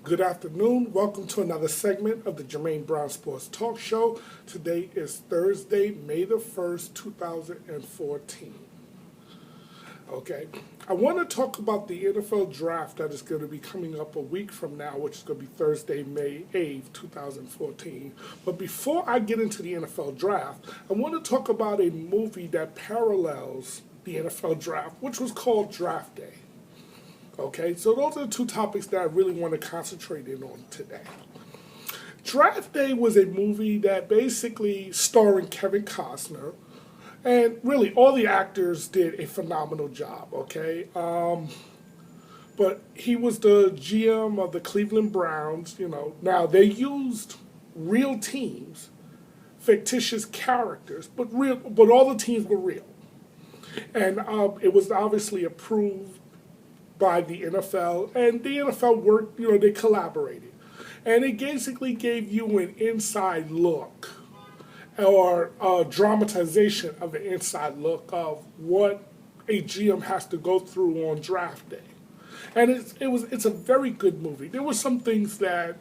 Good afternoon. Welcome to another segment of the Jermaine Brown Sports Talk Show. Today is Thursday, May the 1st, 2014. Okay, I want to talk about the NFL draft that is going to be coming up a week from now, which is going to be Thursday, May 8th, 2014. But before I get into the NFL draft, I want to talk about a movie that parallels the NFL draft, which was called Draft Day. Okay, so those are the two topics that I really want to concentrate in on today. Draft Day was a movie that basically starring Kevin Costner, and really all the actors did a phenomenal job, okay? But he was the GM of the Cleveland Browns. Now they used real teams, fictitious characters, but all the teams were real. And it was obviously approved by the NFL, and the NFL worked, they collaborated. And it basically gave you an inside look or a dramatization of an inside look of what a GM has to go through on draft day. And it's a very good movie. There were some things that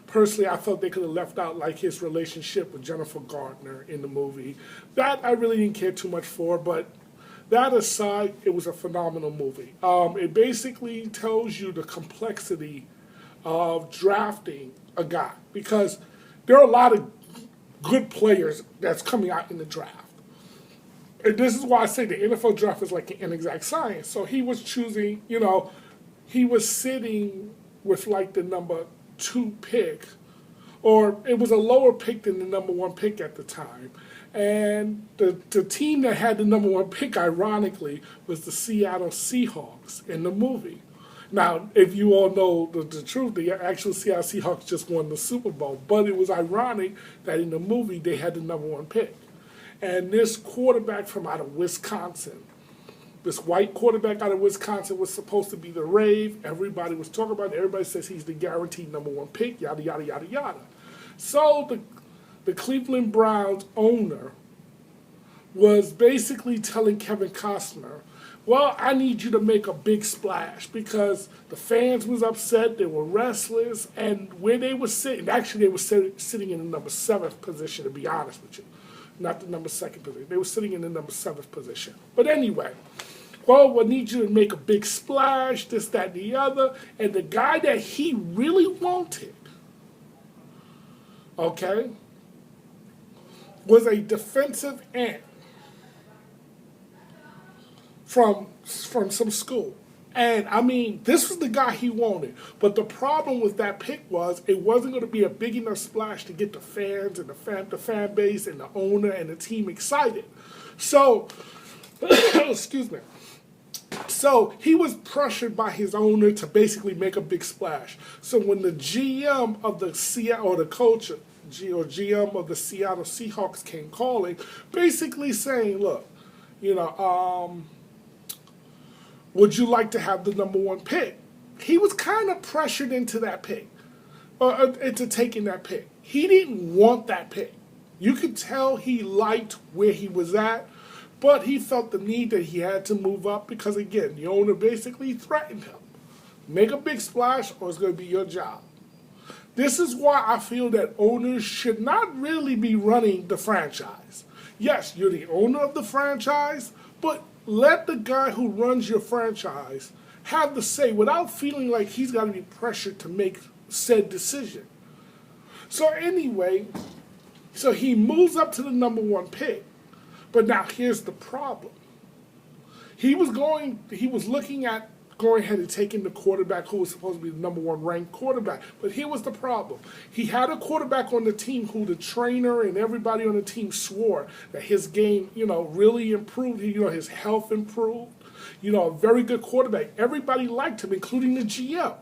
personally I felt they could have left out, like his relationship with Jennifer Gardner in the movie. That I really didn't care too much for, but that aside, it was a phenomenal movie. It basically tells you the complexity of drafting a guy, because there are a lot of good players that's coming out in the draft. And this is why I say the NFL draft is like an exact science. So he was choosing, he was sitting with like the number 2 pick, or it was a lower pick than the number 1 pick at the time. And the team that had the number 1 pick, ironically, was the Seattle Seahawks in the movie. Now, if you all know the truth, the actual Seattle Seahawks just won the Super Bowl. But it was ironic that in the movie they had the number 1 pick. And this quarterback from out of Wisconsin, this white quarterback out of Wisconsin, was supposed to be the rave. Everybody was talking about it. Everybody says he's the guaranteed number 1 pick, yada, yada, yada, yada. So the Cleveland Browns owner was basically telling Kevin Costner, well, I need you to make a big splash, because the fans was upset, they were restless, and where they were sitting, actually they were sitting in the number 7th position, to be honest with you, not the number 2nd position. They were sitting in the number 7th position. But anyway, well, I need you to make a big splash, this, that, and the other, and the guy that he really wanted, okay, was a defensive end from some school. And I mean, this was the guy he wanted. But the problem with that pick was it wasn't going to be a big enough splash to get the fans and the fan base and the owner and the team excited. So, excuse me. So he was pressured by his owner to basically make a big splash. So when the GM of the Seattle, or the coach, GM of the Seattle Seahawks came calling, basically saying, look, would you like to have the number 1 pick? He was kind of pressured into that pick, or into taking that pick. He didn't want that pick. You could tell he liked where he was at, but he felt the need that he had to move up because, again, the owner basically threatened him. Make a big splash or it's going to be your job. This is why I feel that owners should not really be running the franchise. Yes, you're the owner of the franchise, but let the guy who runs your franchise have the say without feeling like he's got to be pressured to make said decision. So anyway, so he moves up to the number 1 pick. But now here's the problem. He was looking at going ahead and taking the quarterback who was supposed to be the number 1 ranked quarterback. But here was the problem. He had a quarterback on the team who the trainer and everybody on the team swore that his game, really improved. His health improved. A very good quarterback. Everybody liked him, including the GM.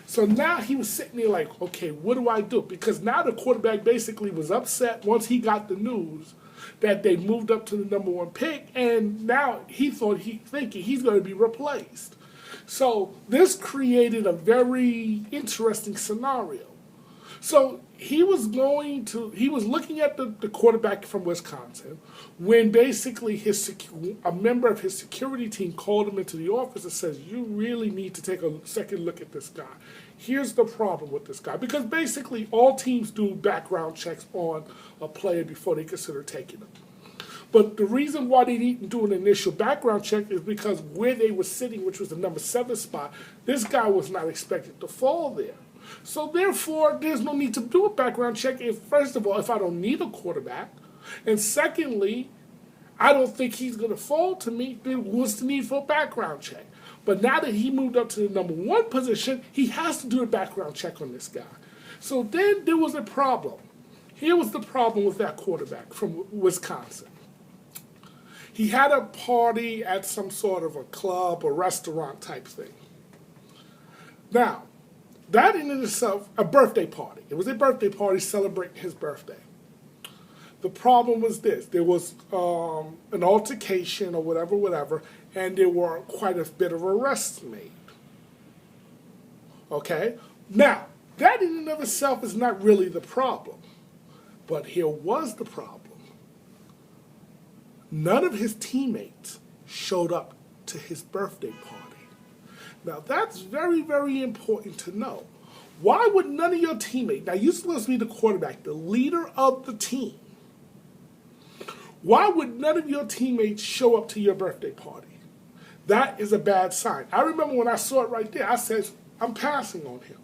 So now he was sitting there like, okay, what do I do? Because now the quarterback basically was upset once he got the news that they moved up to the number 1 pick, and now thinking he's going to be replaced. So this created a very interesting scenario. So he was looking at the quarterback from Wisconsin when basically a member of his security team called him into the office and says, you really need to take a second look at this guy. Here's the problem with this guy. Because basically all teams do background checks on a player before they consider taking him. But the reason why they didn't do an initial background check is because where they were sitting, which was the number 7 spot, this guy was not expected to fall there. So therefore, there's no need to do a background check first of all, if I don't need a quarterback. And secondly, I don't think he's going to fall to me. What's the need for a background check? But now that he moved up to the number 1 position, he has to do a background check on this guy. So then there was a problem. Here was the problem with that quarterback from Wisconsin. He had a party at some sort of a club or restaurant type thing. Now, that in itself, a birthday party. It was a birthday party celebrating his birthday. The problem was this. There was an altercation or whatever, and there were quite a bit of arrests made. Okay? Now, that in and of itself is not really the problem. But here was the problem. None of his teammates showed up to his birthday party. Now, that's very, very important to know. Why would none of your teammates, now you're supposed to be the quarterback, the leader of the team. Why would none of your teammates show up to your birthday party? That is a bad sign. I remember when I saw it right there, I said, I'm passing on him.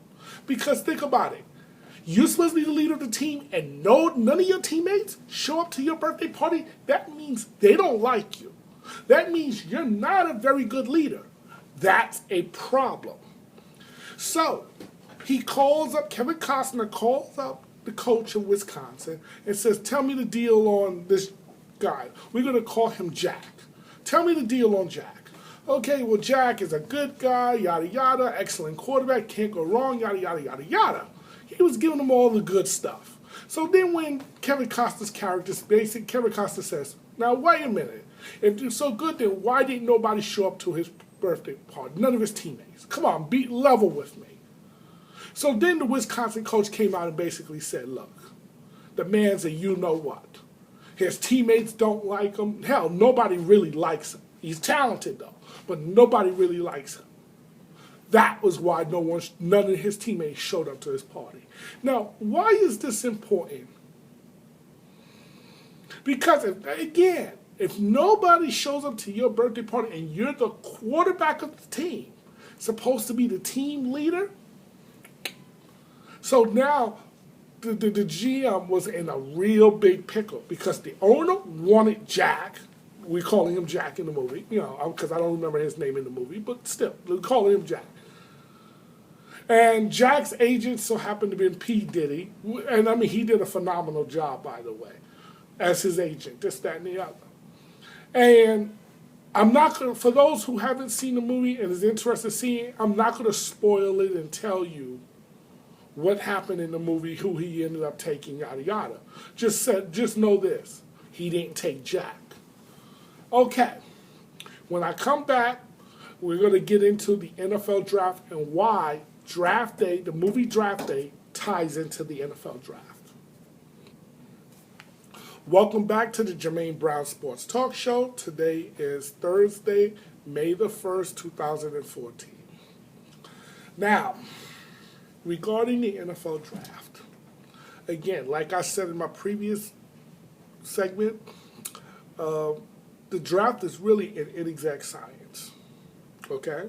Because think about it. You're supposed to be the leader of the team and none of your teammates show up to your birthday party? That means they don't like you. That means you're not a very good leader. That's a problem. So Kevin Costner calls up the coach of Wisconsin and says, tell me the deal on this guy. We're going to call him Jack. Tell me the deal on Jack. Okay, well, Jack is a good guy, yada, yada, excellent quarterback, can't go wrong, yada, yada, yada, yada. He was giving them all the good stuff. So then when Kevin Costner's Kevin Costner says, now wait a minute. If it's so good, then why didn't nobody show up to his birthday party? None of his teammates. Come on, be level with me. So then the Wisconsin coach came out and basically said, look, the man's a you-know-what. His teammates don't like him. Hell, nobody really likes him. He's talented, though, but nobody really likes him. That was why none of his teammates showed up to his party. Now, why is this important? Because, if nobody shows up to your birthday party and you're the quarterback of the team, supposed to be the team leader, so now the GM was in a real big pickle because the owner wanted Jack. We're calling him Jack in the movie, because I don't remember his name in the movie, but still, we're calling him Jack. And Jack's agent so happened to be P. Diddy, and he did a phenomenal job, by the way, as his agent, this, that, and the other. And I'm not going to, for those who haven't seen the movie and is interested in seeing it, I'm not going to spoil it and tell you what happened in the movie, who he ended up taking, yada, yada. Just know this, he didn't take Jack. Okay, when I come back, we're going to get into the NFL draft and why draft day, the movie Draft Day, ties into the NFL draft. Welcome back to the Jermaine Brown Sports Talk Show. Today is Thursday, May the 1st, 2014. Now, regarding the NFL draft, again, like I said in my previous segment, the draft is really an inexact science, okay?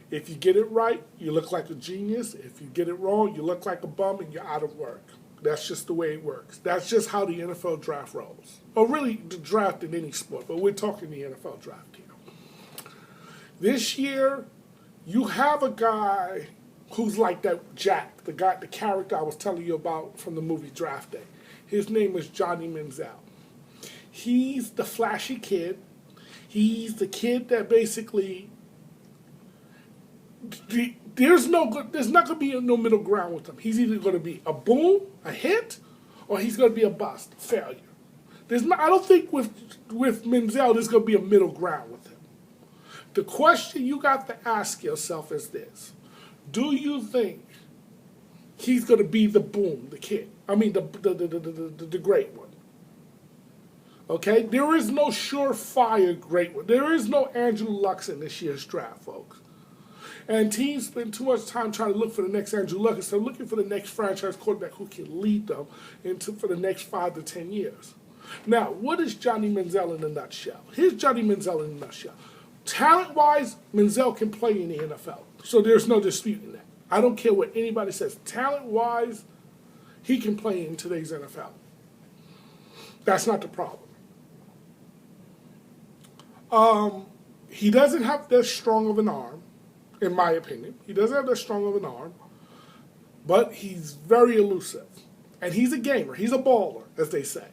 If you get it right, you look like a genius. If you get it wrong, you look like a bum and you're out of work. That's just the way it works. That's just how the NFL draft rolls. Or really, the draft in any sport, but we're talking the NFL draft here. This year, you have a guy who's like that Jack, the character I was telling you about from the movie Draft Day. His name is Johnny Manziel. He's the flashy kid. He's the kid that basically, there's not going to be no middle ground with him. He's either going to be a boom, a hit, or he's going to be a bust, failure. I don't think with Manziel there's going to be a middle ground with him. The question you got to ask yourself is this. Do you think he's going to be the boom, the kid. I mean, the great one. Okay? There is no surefire great one. There is no Andrew Luck in this year's draft, folks. And teams spend too much time trying to look for the next Andrew Luck instead of looking for the next franchise quarterback who can lead them for the next 5 to 10 years. Now, what is Johnny Manziel in a nutshell? Here's Johnny Manziel in a nutshell. Talent-wise, Manziel can play in the NFL, so there's no disputing that. I don't care what anybody says. Talent-wise, he can play in today's NFL. That's not the problem. He doesn't have that strong of an arm, in my opinion. He doesn't have that strong of an arm, but he's very elusive. And he's a gamer. He's a baller, as they say.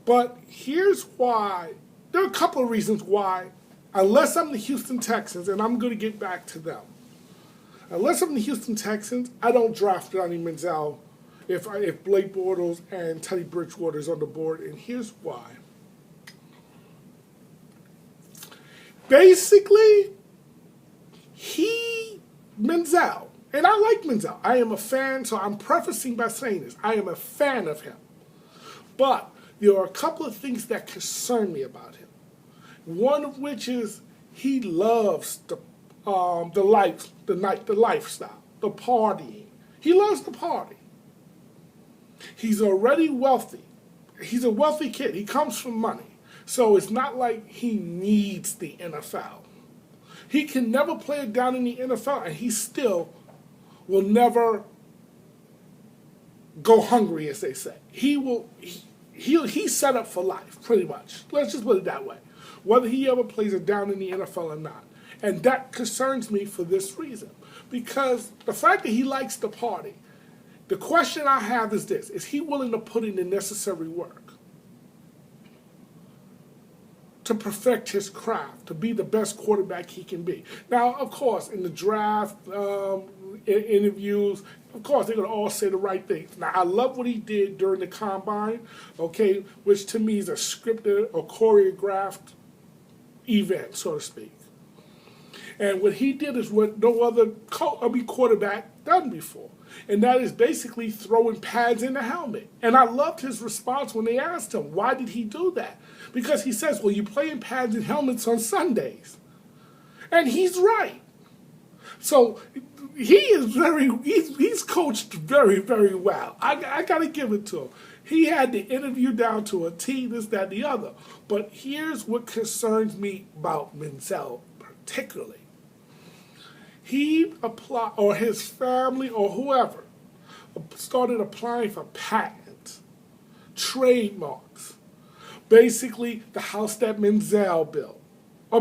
But here's why. There are a couple of reasons why, unless I'm the Houston Texans, and I'm going to get back to them. Unless I'm the Houston Texans, I don't draft Johnny Manziel if Blake Bortles and Teddy Bridgewater is on the board, and here's why. Basically, Manziel, and I like Manziel. I am a fan, so I'm prefacing by saying this. I am a fan of him. But there are a couple of things that concern me about him. One of which is he loves the lifestyle, the partying. He loves the party. He's already wealthy. He's a wealthy kid. He comes from money. So it's not like he needs the NFL. He can never play it down in the NFL, and he still will never go hungry, as they say. He's set up for life, pretty much. Let's just put it that way. Whether he ever plays it down in the NFL or not. And that concerns me for this reason. Because the fact that he likes to party, the question I have is this: is he willing to put in the necessary work to perfect his craft, to be the best quarterback he can be? Now, of course, in the draft, interviews, of course, they're going to all say the right things. Now, I love what he did during the combine, okay, which to me is a scripted or choreographed event, so to speak. And what he did is what no other quarterback done before. And that is basically throwing pads in the helmet. And I loved his response when they asked him, why did he do that? Because he says, well, you play in pads and helmets on Sundays. And he's right. So he's coached very, very well. I got to give it to him. He had the interview down to a T, this, that, the other. But here's what concerns me about Manziel particularly. He applied, or his family, or whoever, started applying for patents, trademarks. Basically, the house that Manziel built. The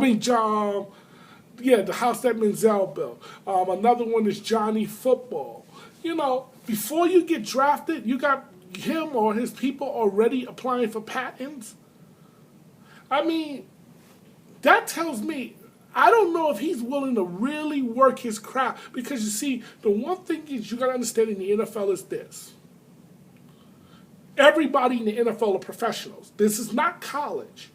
house that Manziel built. Another one is Johnny Football. You know, before you get drafted, you got him or his people already applying for patents. I mean, that tells me, I don't know if he's willing to really work his craft. Because you see, the one thing is you got to understand in the NFL is this. Everybody in the NFL are professionals. This is not college.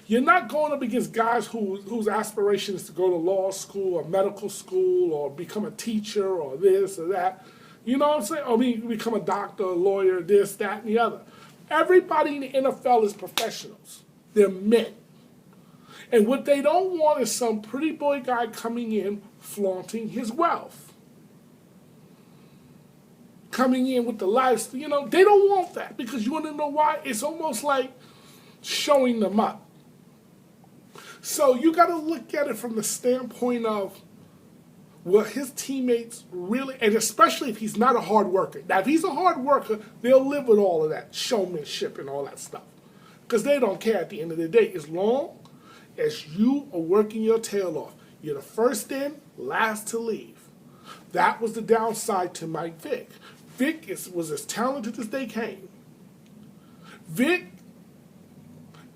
You're not going up against guys whose aspiration is to go to law school or medical school or become a teacher or this or that. You know what I'm saying? Or become a doctor, a lawyer, this, that, and the other. Everybody in the NFL is professionals. They're men. And what they don't want is some pretty boy guy coming in flaunting his wealth. Coming in with the lifestyle. You know, they don't want that because you want to know why? It's almost like showing them up. So you got to look at it from the standpoint of, will his teammates really, and especially if he's not a hard worker. Now, if he's a hard worker, they'll live with all of that showmanship and all that stuff. Because they don't care at the end of the day. As long as you are working your tail off. You're the first in, last to leave. That was the downside to Mike Vick. Vick was as talented as they came. Vick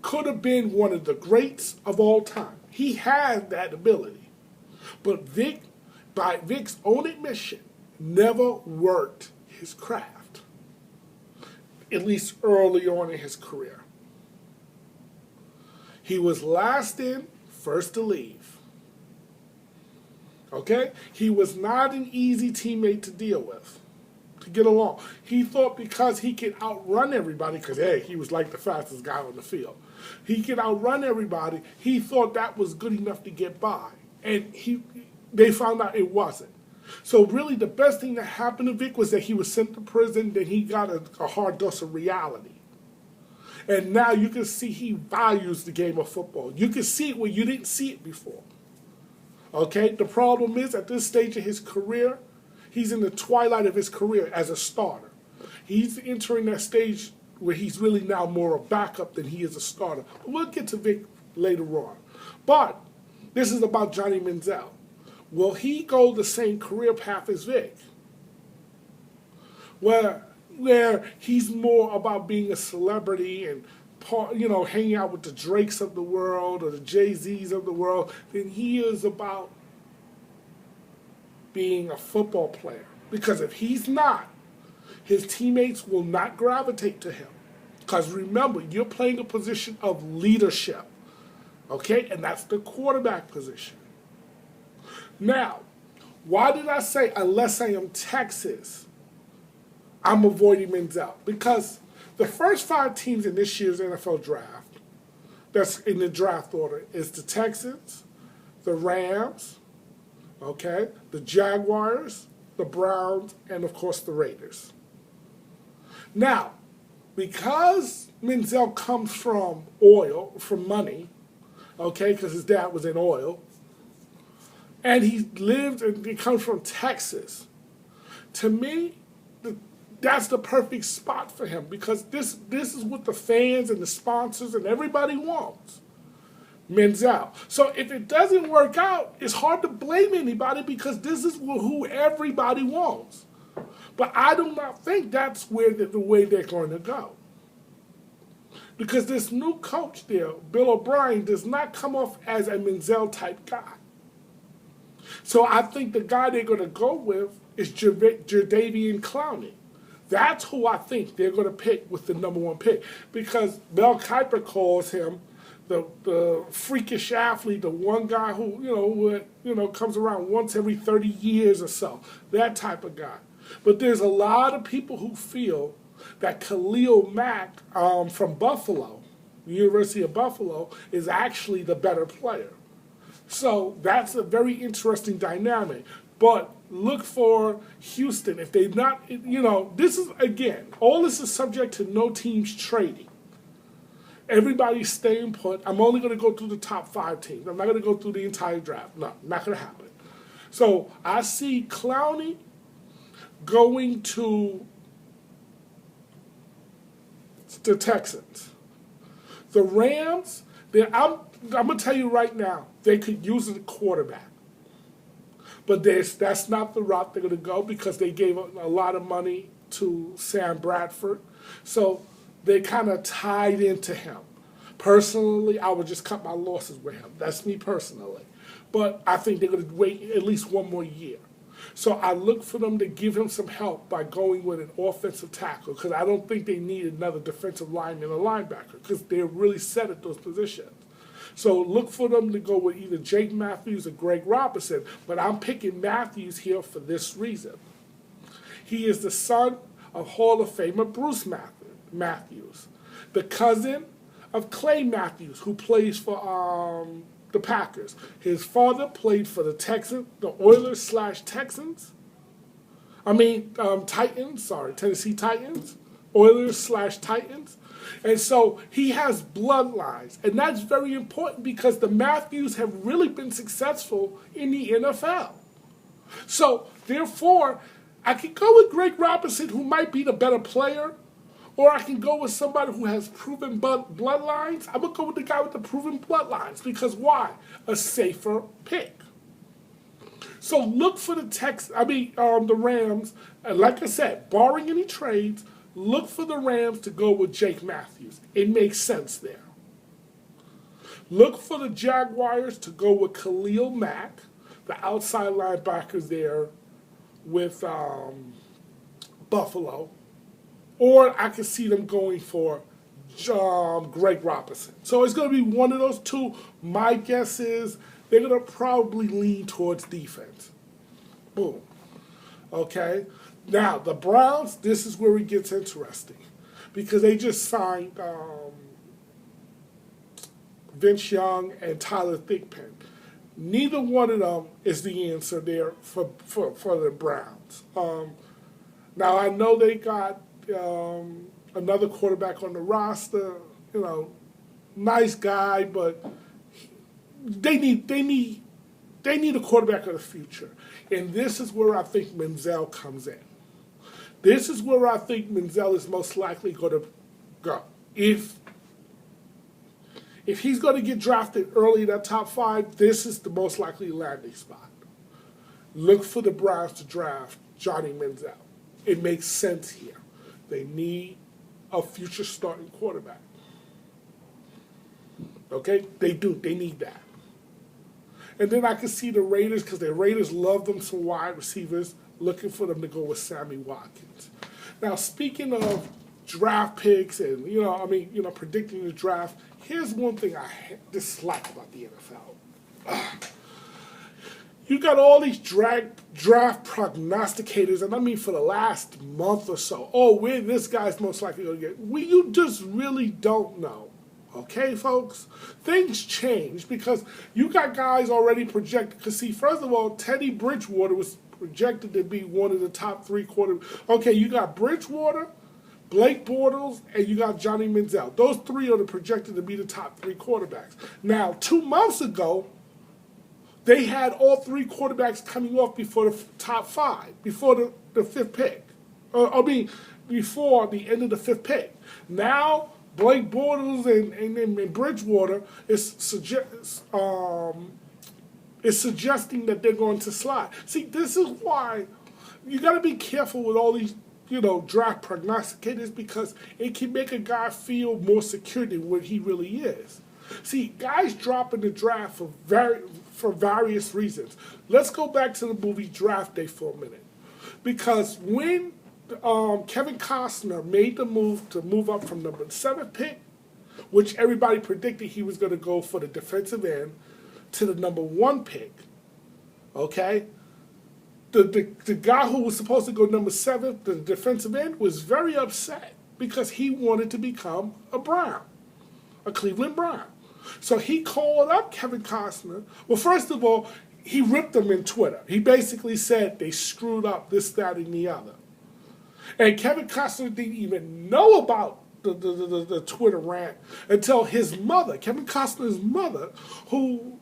could have been one of the greats of all time. He had that ability. But Vick, by Vick's own admission, never worked his craft. At least early on in his career. He was last in, first to leave. Okay? He was not an easy teammate to deal with, to get along. He thought because he could outrun everybody, because, hey, he was like the fastest guy on the field. He could outrun everybody. He thought that was good enough to get by. And they found out it wasn't. So really the best thing that happened to Vic was that he was sent to prison, then he got a hard dose of reality. And now you can see he values the game of football. You can see it where you didn't see it before. Okay? The problem is, at this stage of his career, he's in the twilight of his career as a starter. He's entering that stage where he's really now more a backup than he is a starter. But we'll get to Vic later on. But this is about Johnny Manziel. Will he go the same career path as Vic? Where he's more about being a celebrity and hanging out with the Drakes of the world or the Jay-Z's of the world than he is about being a football player. Because if he's not, his teammates will not gravitate to him. Because remember, you're playing a position of leadership. Okay? And that's the quarterback position. Now, why did I say unless I am Texas, I'm avoiding Manziel? Because the first 5 teams in this year's NFL draft, that's in the draft order, is the Texans, the Rams, okay, the Jaguars, the Browns, and of course the Raiders. Now, because Manziel comes from oil, from money, okay, because his dad was in oil, and he comes from Texas, to me, that's the perfect spot for him because this is what the fans and the sponsors and everybody wants. Manziel. So if it doesn't work out, it's hard to blame anybody because this is who everybody wants. But I do not think that's where the way they're going to go. Because this new coach there, Bill O'Brien, does not come off as a Manziel type guy. So I think the guy they're going to go with is Jadeveon Clowney. That's who I think they're going to pick with the number 1 pick. Because Mel Kiper calls him the freakish athlete, the one guy who comes around once every 30 years or so. That type of guy. But there's a lot of people who feel that Khalil Mack from Buffalo, the University of Buffalo, is actually the better player. So that's a very interesting dynamic. But look for Houston. If they're not, this is, again, all this is subject to no teams trading. Everybody's staying put. I'm only going to go through the top 5 teams. I'm not going to go through the entire draft. No, not going to happen. So I see Clowney going to the Texans. The Rams, I'm going to tell you right now, they could use a quarterback. But that's not the route they're going to go because they gave a lot of money to Sam Bradford. So they kind of tied into him. Personally, I would just cut my losses with him. That's me personally. But I think they're going to wait at least 1 more year. So I look for them to give him some help by going with an offensive tackle because I don't think they need another defensive lineman or linebacker because they're really set at those positions. So look for them to go with either Jake Matthews or Greg Robinson, but I'm picking Matthews here for this reason. He is the son of Hall of Famer Bruce Matthews, the cousin of Clay Matthews, who plays for the Packers. His father played for the Oilers/Texans. Tennessee Titans. Oilers/Titans. And so he has bloodlines. And that's very important because the Matthews have really been successful in the NFL. So, therefore, I can go with Greg Robinson, who might be the better player, or I can go with somebody who has proven bloodlines. I'm going to go with the guy with the proven bloodlines because why? A safer pick. So look for the Rams. And like I said, barring any trades, look for the Rams to go with Jake Matthews. It makes sense there. Look for the Jaguars to go with Khalil Mack, the outside linebacker there with Buffalo. Or I could see them going for Greg Robinson. So it's going to be one of those two. My guess is they're going to probably lean towards defense. Boom. Okay? Now, the Browns, this is where it gets interesting. Because they just signed Vince Young and Tyler Thigpen. Neither one of them is the answer there for the Browns. Now, I know they got another quarterback on the roster, nice guy, but they need a quarterback of the future. And this is where I think Menzel comes in. This is where I think Menzel is most likely going to go. If he's going to get drafted early in that top 5, this is the most likely landing spot. Look for the Browns to draft Johnny Menzel. It makes sense here. They need a future starting quarterback. Okay? They do. They need that. And then I can see the Raiders, because the Raiders love them some wide receivers, looking for them to go with Sammy Watkins. Now, speaking of draft picks and, predicting the draft, here's one thing I dislike about the NFL. You got all these draft prognosticators, and I mean for the last month or so. Oh, where this guy's most likely going to get. You just really don't know. Okay, folks? Things change because you got guys already projected. Because, see, first of all, Teddy Bridgewater was projected to be one of the top 3 quarterbacks. Okay, you got Bridgewater, Blake Bortles, and you got Johnny Manziel. Those 3 are projected to be the top 3 quarterbacks. Now, 2 months ago, they had all 3 quarterbacks coming off before the top 5, before the 5th pick. Before the end of the 5th pick. Now, Blake Bortles and Bridgewater is suggesting that they're going to slide. See, this is why you got to be careful with all these, draft prognosticators, because it can make a guy feel more secure than what he really is. See, guys drop in the draft for various reasons. Let's go back to the movie Draft Day for a minute. Because when Kevin Costner made the move to move up from number 7 pick, which everybody predicted he was going to go for the defensive end, to the number 1 pick, okay? The guy who was supposed to go number 7, the defensive end, was very upset because he wanted to become a Cleveland Brown. So he called up Kevin Costner. Well, first of all, he ripped him in Twitter. He basically said they screwed up this, that, and the other. And Kevin Costner didn't even know about the Twitter rant until his mother, Kevin Costner's mother, who,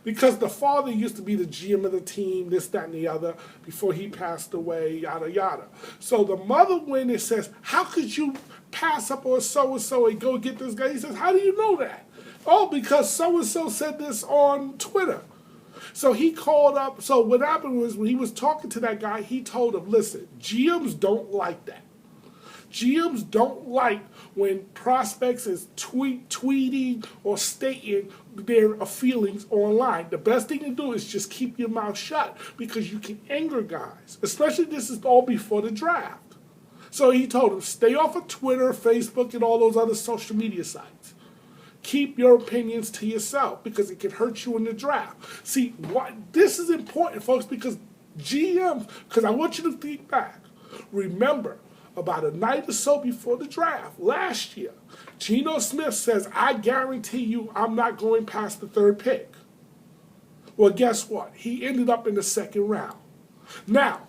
because the father used to be the GM of the team, this, that, and the other, before he passed away, yada, yada. So the mother went and says, how could you pass up on so-and-so and go get this guy? He says, how do you know that? Oh, because so-and-so said this on Twitter. So he called up. So what happened was when he was talking to that guy, he told him, listen, GMs don't like that. GMs don't like when prospects is tweeting or stating their feelings online. The best thing to do is just keep your mouth shut because you can anger guys, especially this is all before the draft. So he told him, stay off of Twitter, Facebook, and all those other social media sites. Keep your opinions to yourself because it can hurt you in the draft. See, this is important, folks, because GMs, because I want you to think back. Remember, about a night or so before the draft, last year, Geno Smith says, I guarantee you I'm not going past the 3rd pick. Well, guess what? He ended up in the 2nd round. Now,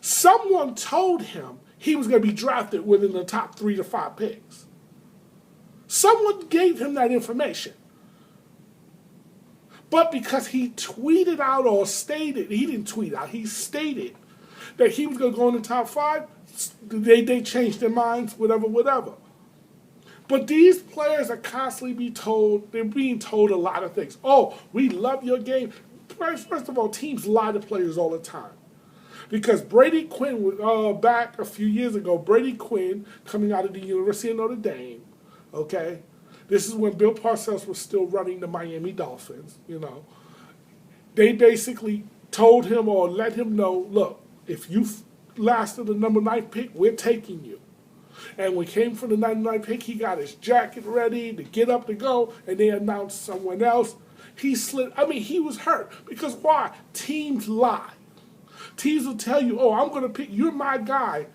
someone told him he was going to be drafted within the top 3 to 5 picks. Someone gave him that information. But because he tweeted out or stated, he didn't tweet out, he stated that he was going to go in the top 5, they changed their minds, whatever. But these players are constantly being told a lot of things. Oh, we love your game. First of all, teams lie to players all the time. Because Brady Quinn, back a few years ago, Brady Quinn, coming out of the University of Notre Dame, okay? This is when Bill Parcells was still running the Miami Dolphins, They basically told him or let him know, look, if you lasted the number 9 pick, we're taking you. And when he came for the 99 pick, he got his jacket ready to get up to go, and they announced someone else. he slid. I mean, he was hurt. Because why? Teams lie. Teams will tell you, oh, I'm going to pick, you're my guy.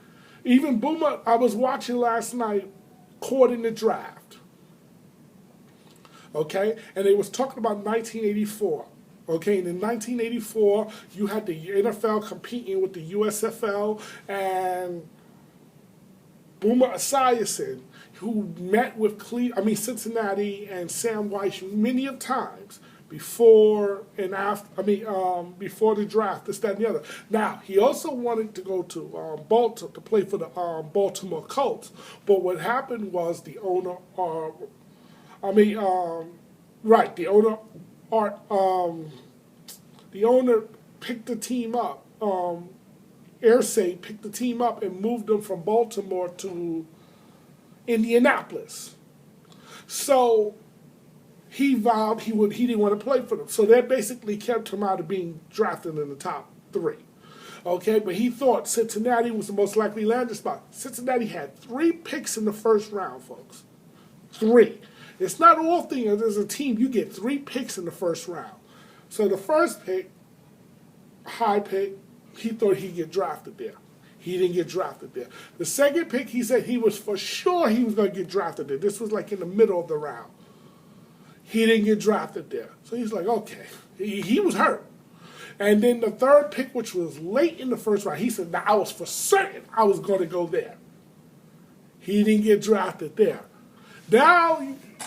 Even Boomer, I was watching last night, caught in the draft. Okay? And they was talking about 1984. Okay, and in 1984, you had the NFL competing with the USFL, and Boomer Esiason, who met with Cincinnati and Sam Weiss many of times before and after. Before the draft, this, that, and the other. Now he also wanted to go to Baltimore to play for the Baltimore Colts, but what happened was the owner, the owner picked the team up. Irsay picked the team up and moved them from Baltimore to Indianapolis. So he vowed he didn't want to play for them. So that basically kept him out of being drafted in the top 3. Okay, but he thought Cincinnati was the most likely landing spot. Cincinnati had 3 picks in the first round, folks. 3. It's not often as a team you get 3 picks in the first round. So the first pick, high pick, he thought he'd get drafted there. He didn't get drafted there. The second pick, he said he was for sure he was going to get drafted there. This was like in the middle of the round. He didn't get drafted there. So he's like, okay. He was hurt. And then the third pick, which was late in the first round, he said, I was for certain I was going to go there. He didn't get drafted there. Now,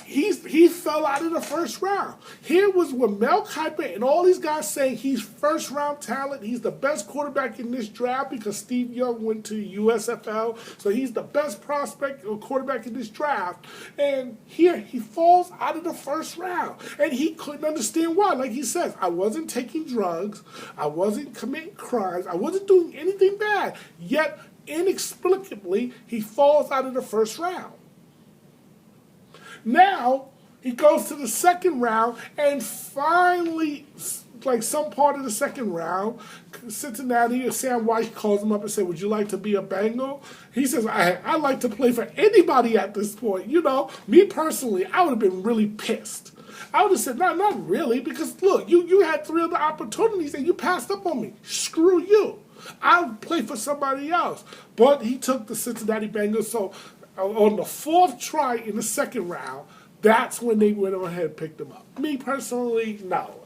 he fell out of the first round. Here was with Mel Kiper and all these guys saying he's first round talent. He's the best quarterback in this draft because Steve Young went to USFL. So he's the best prospect or quarterback in this draft. And here he falls out of the first round. And he couldn't understand why. Like he says, I wasn't taking drugs. I wasn't committing crimes. I wasn't doing anything bad. Yet, inexplicably, he falls out of the first round. Now, he goes to the second round, and finally, like some part of the second round, Cincinnati or Sam Weiss calls him up and said, would you like to be a Bengal? He says, I'd like to play for anybody at this point. You know, me personally, I would have been really pissed. I would have said, no, not really, because look, you had 3 other opportunities and you passed up on me. Screw you. I'll play for somebody else. But he took the Cincinnati Bengals, so on the 4th try in the second round, that's when they went ahead and picked him up. Me personally, no.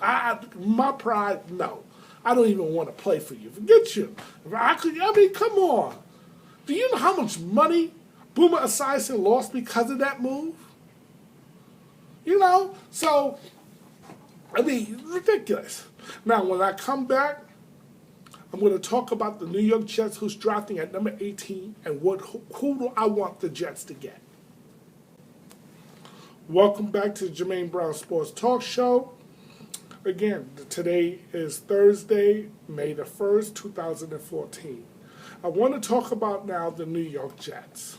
My pride, no. I don't even want to play for you. Forget you. Come on. Do you know how much money Boomer Esiason lost because of that move? You know? So, ridiculous. Now, when I come back, I'm going to talk about the New York Jets, who's drafting at number 18, and who do I want the Jets to get. Welcome back to the Jermaine Brown Sports Talk Show. Again, today is Thursday, May the 1st, 2014. I want to talk about now the New York Jets.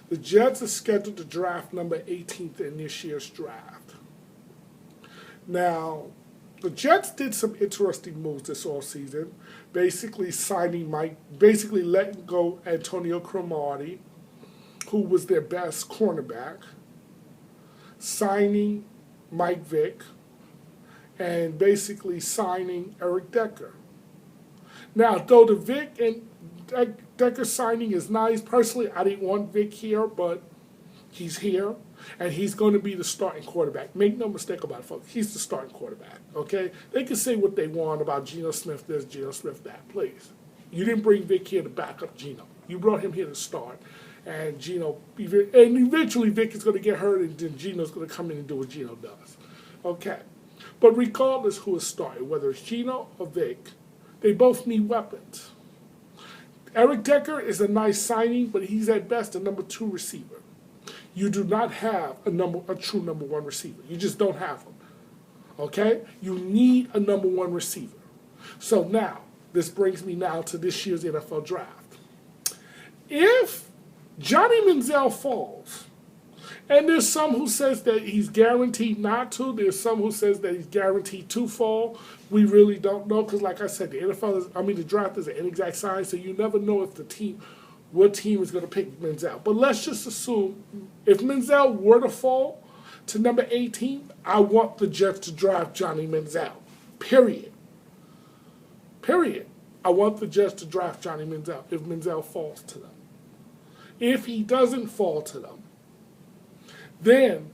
The Jets are scheduled to draft number 18th in this year's draft. Now, the Jets did some interesting moves this offseason, basically letting go Antonio Cromartie, who was their best cornerback, signing Mike Vick, and basically signing Eric Decker. Now, though the Vick and Decker signing is nice, personally, I didn't want Vick here, but he's here. And he's going to be the starting quarterback. Make no mistake about it, folks. He's the starting quarterback, okay? They can say what they want about Geno Smith this, Geno Smith that, please. You didn't bring Vic here to back up Geno. You brought him here to start. And eventually Vic is going to get hurt, and then Geno's going to come in and do what Geno does. Okay. But regardless who is starting, whether it's Geno or Vic, they both need weapons. Eric Decker is a nice signing, but he's at best a number 2 receiver. You do not have a true number 1 receiver. You just don't have him. Okay? You need a number 1 receiver. So now, this brings me now to this year's NFL draft. If Johnny Manziel falls, and there's some who says that he's guaranteed not to, there's some who says that he's guaranteed to fall, we really don't know, because like I said, the draft is an inexact science, so you never know if what team is going to pick Manziel. But let's just assume if Manziel were to fall, to number 18, I want the Jets to draft Johnny Manziel. Period. Period. I want the Jets to draft Johnny Manziel if Manziel falls to them. If he doesn't fall to them, then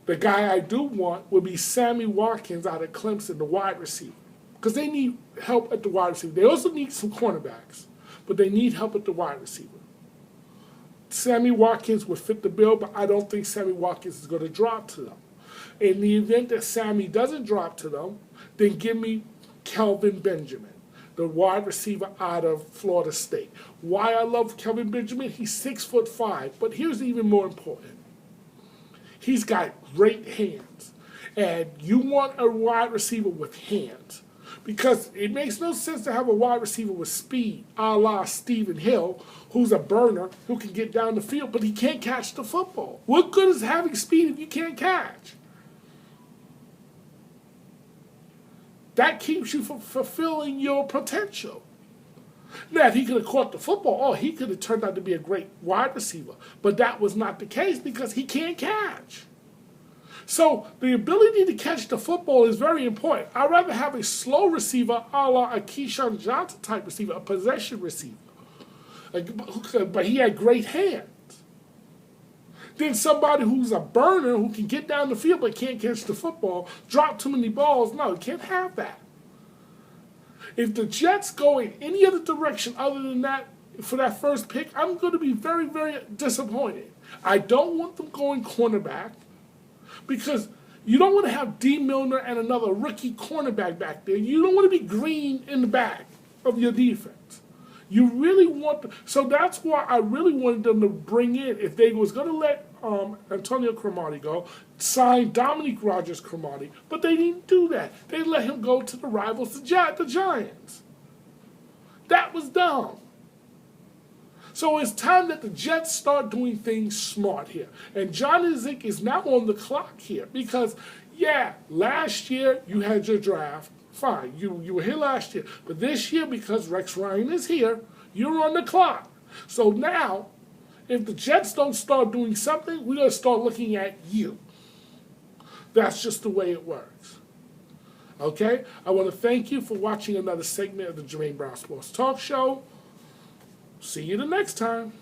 the guy I do want would be Sammy Watkins out of Clemson, the wide receiver. Because they need help at the wide receiver. They also need some cornerbacks, but they need help at the wide receiver. Sammy Watkins would fit the bill, but I don't think Sammy Watkins is going to drop to them. In the event that Sammy doesn't drop to them, then give me Kelvin Benjamin, the wide receiver out of Florida State. Why I love Kelvin Benjamin? He's 6'5", but here's even more important. He's got great hands, and you want a wide receiver with hands, because it makes no sense to have a wide receiver with speed, a la Stephen Hill, who's a burner, who can get down the field, but he can't catch the football. What good is having speed if you can't catch? That keeps you from fulfilling your potential. Now, if he could have caught the football, he could have turned out to be a great wide receiver. But that was not the case because he can't catch. So the ability to catch the football is very important. I'd rather have a slow receiver, a la a Keyshawn Johnson type receiver, a possession receiver. But he had great hands. Then somebody who's a burner who can get down the field but can't catch the football, drop too many balls. No, you can't have that. If the Jets go in any other direction other than that for that first pick, I'm going to be very, very disappointed. I don't want them going cornerback because you don't want to have D. Milner and another rookie cornerback back there. You don't want to be green in the back of your defense. You really want to, so that's why I really wanted them to bring in, if they was going to let Antonio Cromartie go, sign Dominique Rodgers-Cromartie, but they didn't do that. They let him go to the rivals, the Giants. That was dumb. So it's time that the Jets start doing things smart here. And Johnny Zick is now on the clock here because, last year you had your draft. Fine, you were here last year. But this year, because Rex Ryan is here, you're on the clock. So now, if the Jets don't start doing something, we're going to start looking at you. That's just the way it works. Okay? I want to thank you for watching another segment of the Jermaine Brown Sports Talk Show. See you the next time.